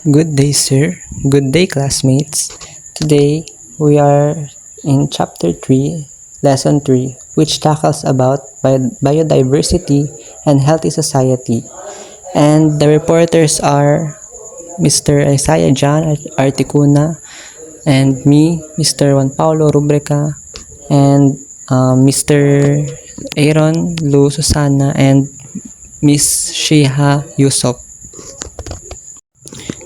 Good day, sir. Good day, classmates. Today, we are in Chapter 3, Lesson 3, which tackles about biodiversity and healthy society. And the reporters are Mr. Isaiah John Articuna and me, Mr. Juan Paulo Rubrica, and Mr. Aaron Lu Susana and Miss Sheha Yusuf.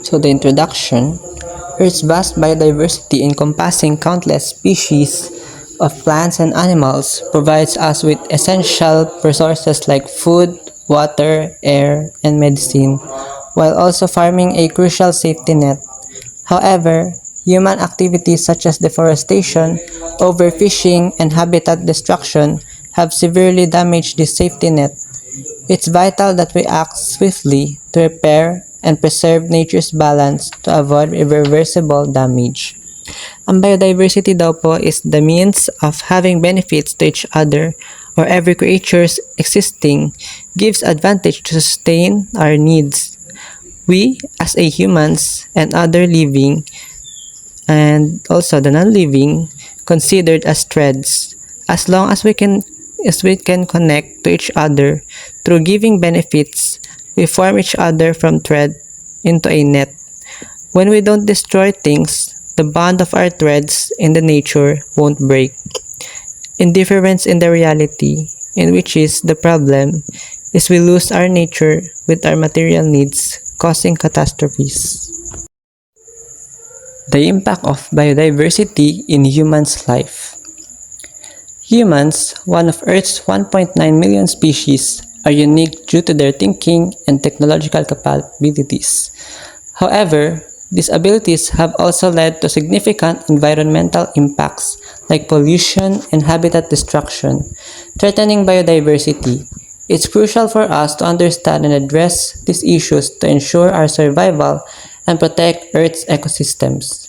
So the introduction: Earth's vast biodiversity encompassing countless species of plants and animals provides us with essential resources like food, water, air, and medicine, while also forming a crucial safety net. However, human activities such as deforestation, overfishing, and habitat destruction have severely damaged this safety net. It's vital that we act swiftly to repair and preserve nature's balance to avoid irreversible damage. Ang biodiversity daw po is the means of having benefits to each other, or every creature's existing gives advantage to sustain our needs. We, as a humans and other living, and also the non-living, considered as threads, as long as we can connect to each other through giving benefits, we form each other from thread into a net. When we don't destroy things, the bond of our threads in the nature won't break. Indifference in the reality, in which is the problem, is we lose our nature with our material needs, causing catastrophes. The impact of biodiversity in humans' life. Humans, one of Earth's 1.9 million species, are unique due to their thinking and technological capabilities. However, these abilities have also led to significant environmental impacts like pollution and habitat destruction, threatening biodiversity. It's crucial for us to understand and address these issues to ensure our survival and protect Earth's ecosystems.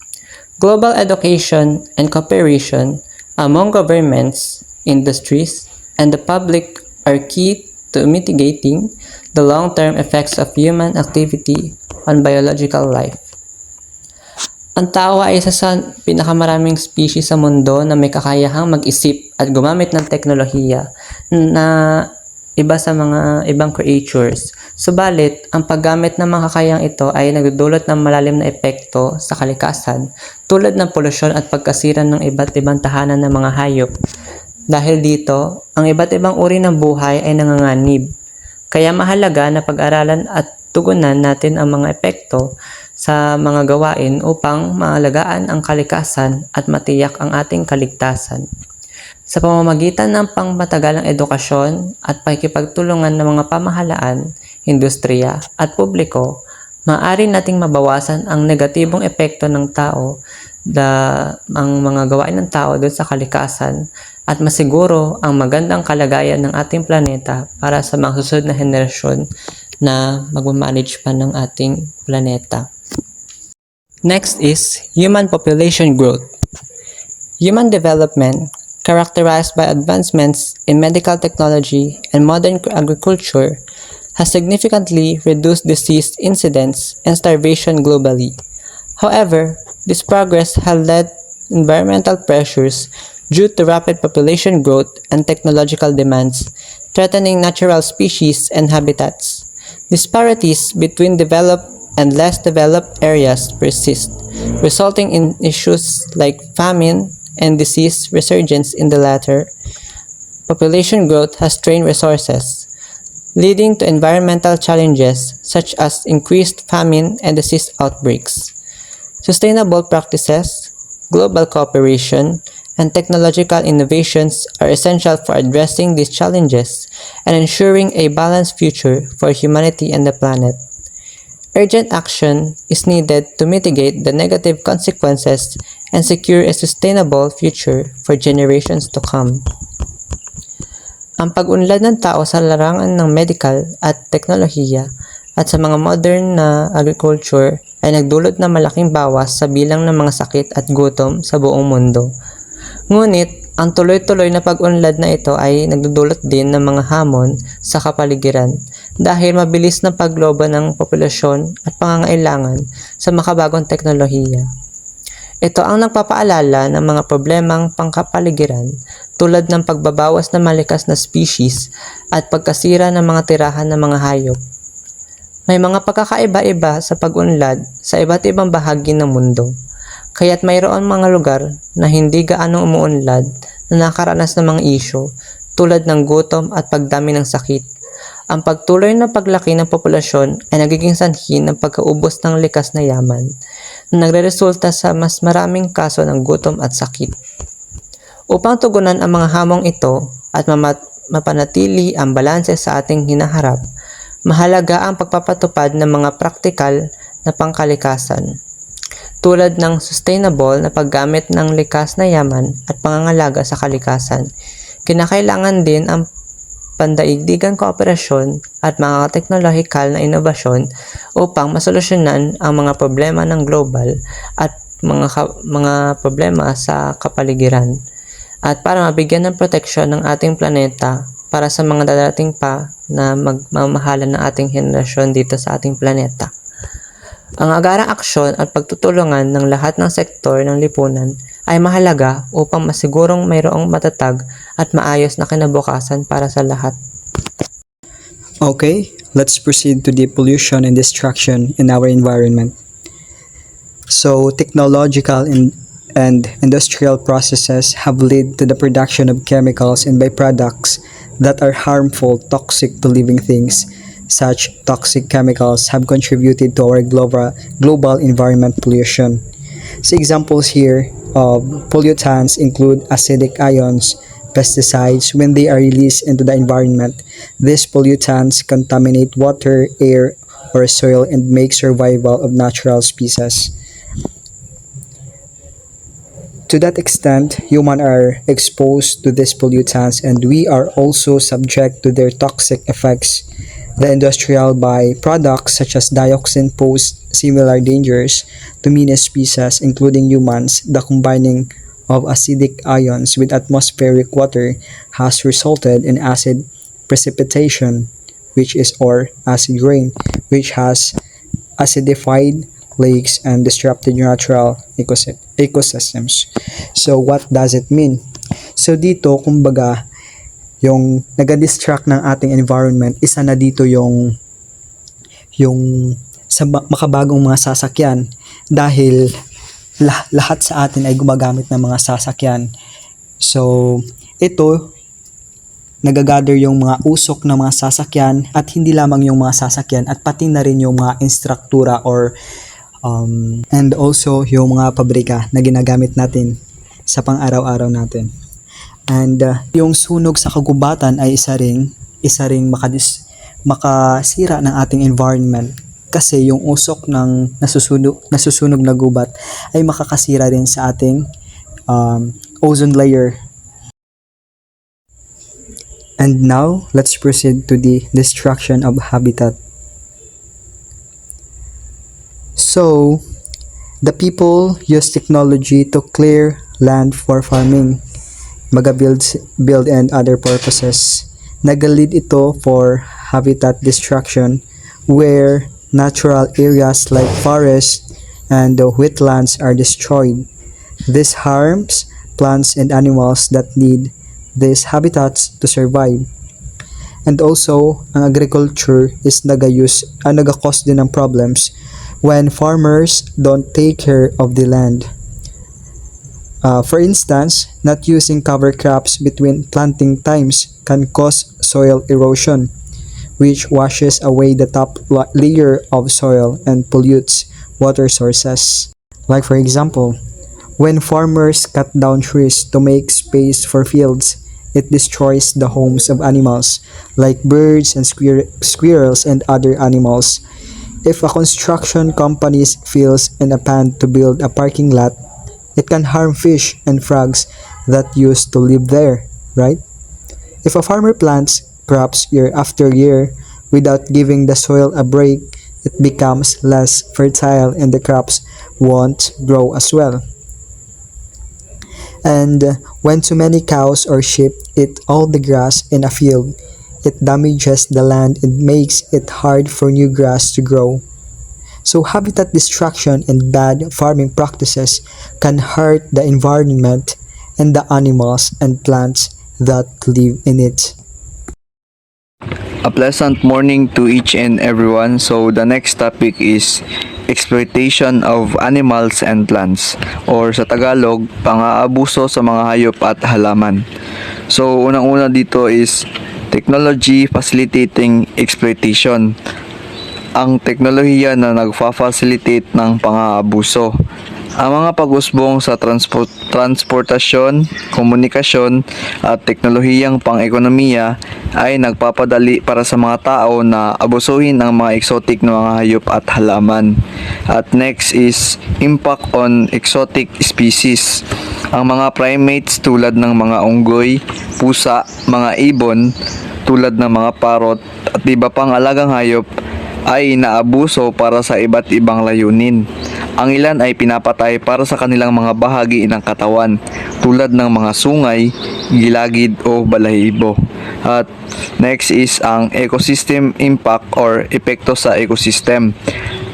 Global education and cooperation among governments, industries, and the public are key to mitigating the long-term effects of human activity on biological life. Ang tao ay isa sa pinakamaraming species sa mundo na may kakayahang mag-isip at gumamit ng teknolohiya na iba sa mga ibang creatures. Subalit, ang paggamit ng mga kakayahang ito ay nagdudulot ng malalim na epekto sa kalikasan tulad ng polusyon at pagkasira ng iba't ibang tahanan ng mga hayop. Dahil dito, ang iba't ibang uri ng buhay ay nanganganib. Kaya mahalaga na pag-aralan at tugunan natin ang mga epekto sa mga gawain upang maalagaan ang kalikasan at matiyak ang ating kaligtasan. Sa pamamagitan ng pangmatagalang edukasyon at pakikipagtulungan ng mga pamahalaan, industriya at publiko, maaari nating mabawasan ang negatibong epekto ng tao, ang mga gawain ng tao doon sa kalikasan, at masiguro ang magandang kalagayan ng ating planeta para sa mga susunod na henerasyon na magmamanage pa ng ating planeta. Next is human population growth. Human development, characterized by advancements in medical technology and modern agriculture, has significantly reduced disease incidence and starvation globally. However, this progress has led environmental pressures due to rapid population growth and technological demands, threatening natural species and habitats. Disparities between developed and less developed areas persist, resulting in issues like famine and disease resurgence in the latter. Population growth has strained resources, leading to environmental challenges such as increased famine and disease outbreaks. Sustainable practices, global cooperation, and technological innovations are essential for addressing these challenges and ensuring a balanced future for humanity and the planet. Urgent action is needed to mitigate the negative consequences and secure a sustainable future for generations to come. Ang pag-unlad ng tao sa larangan ng medical at teknolohiya at sa mga modern na agriculture ay nagdulot ng malaking bawas sa bilang ng mga sakit at gutom sa buong mundo. Ngunit, ang tuloy-tuloy na pag-unlad na ito ay nagdudulot din ng mga hamon sa kapaligiran. dahil mabilis na paglobo ng populasyon at pangangailangan sa makabagong teknolohiya. Ito ang nagpapaalala ng mga problemang pangkapaligiran tulad ng pagbabawas ng malikas na species at pagkasira ng mga tirahan ng mga hayop. May mga pagkakaiba-iba sa pag-unlad sa iba't ibang bahagi ng mundo, kaya't mayroon mga lugar na hindi gaano umuunlad na nakaranas ng mga isyu tulad ng gutom at pagdami ng sakit. Ang pagtuloy na paglaki ng populasyon ay nagiging sanhi ng pagkaubos ng likas na yaman na nagreresulta sa mas maraming kaso ng gutom at sakit. Upang tugunan ang mga hamong ito at mapanatili ang balanse sa ating hinaharap, mahalaga ang pagpapatupad ng mga praktikal na pangkalikasan tulad ng sustainable na paggamit ng likas na yaman at pangangalaga sa kalikasan. Kinakailangan din ang pandaigdigang kooperasyon at mga teknolohikal na inobasyon upang masolusyonan ang mga problema ng global at mga problema sa kapaligiran at para mabigyan ng proteksyon ng ating planeta para sa mga darating pa na magmamahalan ng ating henerasyon dito sa ating planeta. Ang agarang aksyon at pagtutulungan ng lahat ng sektor ng lipunan ay mahalaga upang masigurong mayroong matatag at maayos na kinabukasan para sa lahat. Okay, let's proceed to the pollution and destruction in our environment. So, technological and industrial processes have led to the production of chemicals and byproducts that are harmful, toxic to living things. Such toxic chemicals have contributed to our global environment pollution. So examples here of pollutants include acidic ions, pesticides. When they are released into the environment, these pollutants contaminate water, air, or soil and make survival of natural species. To that extent, humans are exposed to these pollutants and we are also subject to their toxic effects. The industrial byproducts such as dioxin pose similar dangers to many species including humans. The combining of acidic ions with atmospheric water has resulted in acid precipitation, or acid rain, which has acidified lakes and disrupted natural ecosystems. So what does it mean? So dito, kumbaga, yung nag-distract ng ating environment, isa na dito yung sa makabagong mga sasakyan dahil lahat sa atin ay gumagamit ng mga sasakyan. So, ito, nagagather yung mga usok ng mga sasakyan at hindi lamang yung mga sasakyan at pati na rin yung mga instruktura and also yung mga pabrika na ginagamit natin sa pang-araw-araw natin. And yung sunog sa kagubatan ay isa ring makasira ng ating environment kasi yung usok ng nasusunog na gubat ay makakasira rin sa ating ozone layer. And now, let's proceed to the destruction of habitat. So, the people use technology to clear land for farming, build and other purposes. Nagalid ito for habitat destruction where natural areas like forests and wetlands are destroyed. This harms plants and animals that need these habitats to survive. And also, ang agriculture is nagakos din ng problems when farmers don't take care of the land. For instance, not using cover crops between planting times can cause soil erosion, which washes away the top layer of soil and pollutes water sources. Like for example, when farmers cut down trees to make space for fields, it destroys the homes of animals like birds and squirrels and other animals. If a construction company fills in a pan to build a parking lot, it can harm fish and frogs that used to live there, right? If a farmer plants crops year after year without giving the soil a break, it becomes less fertile and the crops won't grow as well. And when too many cows or sheep eat all the grass in a field, it damages the land and makes it hard for new grass to grow. So habitat destruction and bad farming practices can hurt the environment and the animals and plants that live in it. A pleasant morning to each and everyone. So the next topic is exploitation of animals and plants, or sa Tagalog, pang-aabuso sa mga hayop at halaman. So unang-una dito is technology facilitating exploitation. Ang teknolohiya na nagfa-facilitate ng pang-aabuso. Ang mga pag-usbong sa transportasyon, komunikasyon at teknolohiyang pang-ekonomiya ay nagpapadali para sa mga tao na abusuhin ang mga exotic na mga hayop at halaman. At next is impact on exotic species. Ang mga primates tulad ng mga unggoy, pusa, mga ibon tulad ng mga parrot at iba pang alagang hayop ay naabuso para sa iba't ibang layunin. Ang ilan ay pinapatay para sa kanilang mga bahagi ng katawan tulad ng mga sungay, gilagid o balahibo. At next is ang ecosystem impact or epekto sa ecosystem.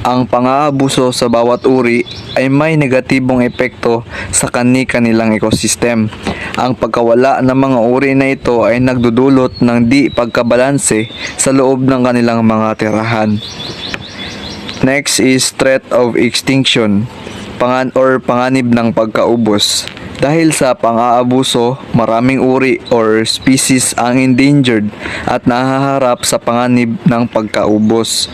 Ang pang-aabuso sa bawat uri ay may negatibong epekto sa kani-kanilang ecosystem. Ang pagkawala ng mga uri na ito ay nagdudulot ng di pagkabalanse sa loob ng kanilang mga tirahan. Next is threat of extinction, panganib ng pagkaubos. Dahil sa pang-aabuso, maraming uri or species ang endangered at nahaharap sa panganib ng pagkaubos.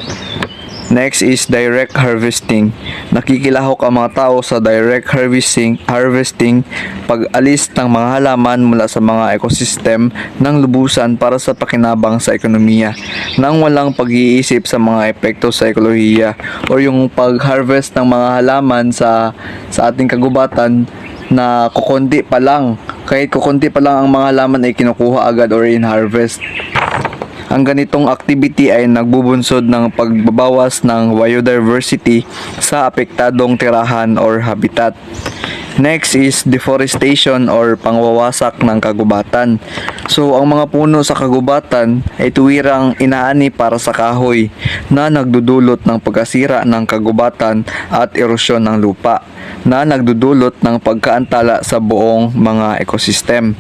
Next is direct harvesting. Nakikilahok ang mga tao sa direct harvesting pag-alis ng mga halaman mula sa mga ekosistem ng lubusan para sa pakinabang sa ekonomiya nang walang pag-iisip sa mga epekto sa ekolohiya o yung pag-harvest ng mga halaman sa ating kagubatan na kahit kukunti pa lang ang mga halaman ay kinukuha agad or in-harvest. Ang ganitong activity ay nagbubunsod ng pagbabawas ng biodiversity sa apektadong tirahan or habitat. Next is deforestation or pangwawasak ng kagubatan. So, ang mga puno sa kagubatan ay tuwirang inaani para sa kahoy na nagdudulot ng pagkasira ng kagubatan at erosyon ng lupa na nagdudulot ng pagkaantala sa buong mga ekosistem.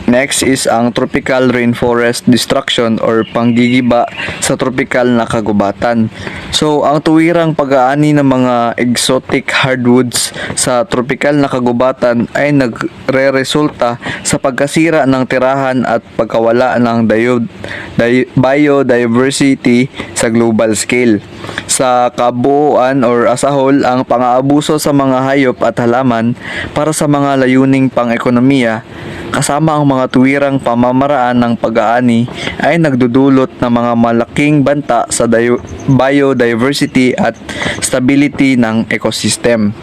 Next is ang tropical rainforest destruction or panggigiba sa tropical na kagubatan. So, ang tuwirang pag-aani ng mga exotic hardwoods sa tropical na kagubatan ay nagre-resulta sa pagkasira ng tirahan at pagkawala ng biodiversity sa global scale. Sa kabuuan or as a whole, ang pang-aabuso sa mga hayop at halaman para sa mga layuning pang-ekonomiya kasama ang mga tuwirang pamamaraan ng pag-aani ay nagdudulot ng mga malaking banta sa biodiversity at stability ng ecosystem.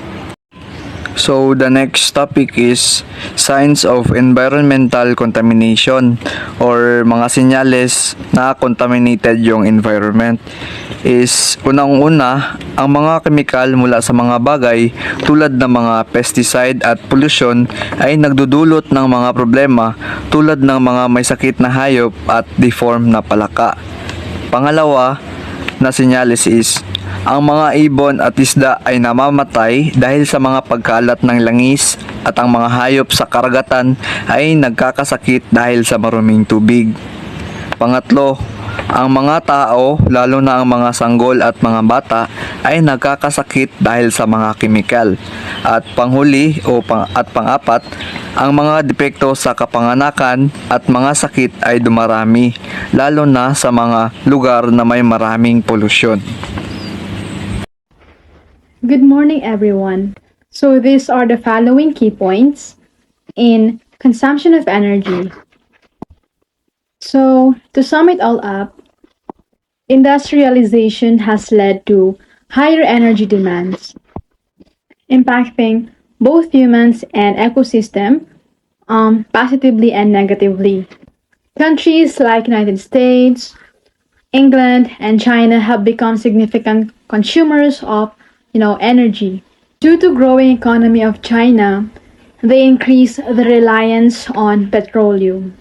So the next topic is signs of environmental contamination or mga senyales na contaminated yung environment. Is unang-una, ang mga kemikal mula sa mga bagay tulad ng mga pesticide at pollution ay nagdudulot ng mga problema tulad ng mga may sakit na hayop at deformed na palaka. Pangalawa na senyales is ang mga ibon at isda ay namamatay dahil sa mga pagkalat ng langis at ang mga hayop sa karagatan ay nagkakasakit dahil sa maruming tubig. Pangatlo, ang mga tao, lalo na ang mga sanggol at mga bata, ay nagkakasakit dahil sa mga kemikal. At panghuli at pang-apat, ang mga depekto sa kapanganakan at mga sakit ay dumarami, lalo na sa mga lugar na may maraming polusyon. Good morning, everyone. So these are the following key points in consumption of energy. So to sum it all up, industrialization has led to higher energy demands, impacting both humans and ecosystem positively and negatively. Countries like United States, England, and China have become significant consumers of energy. Due to growing economy of China, they increase the reliance on petroleum.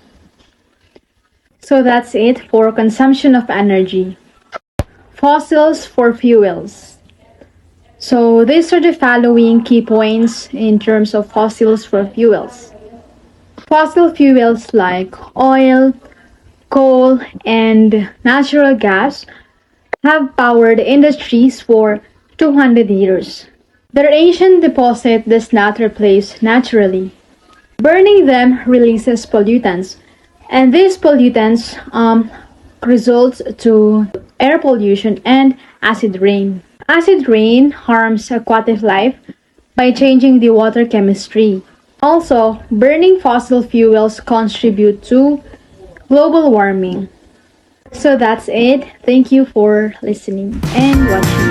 So that's it for consumption of energy. Fossils for fuels. So these are the following key points in terms of fossils for fuels. Fossil fuels like oil, coal, and natural gas have powered industries for 200 years. Their ancient deposit does not replace naturally. Burning them releases pollutants, and these pollutants results to air pollution and acid rain. Acid rain harms aquatic life by changing the water chemistry. Also, burning fossil fuels contribute to global warming. So that's it. Thank you for listening and watching.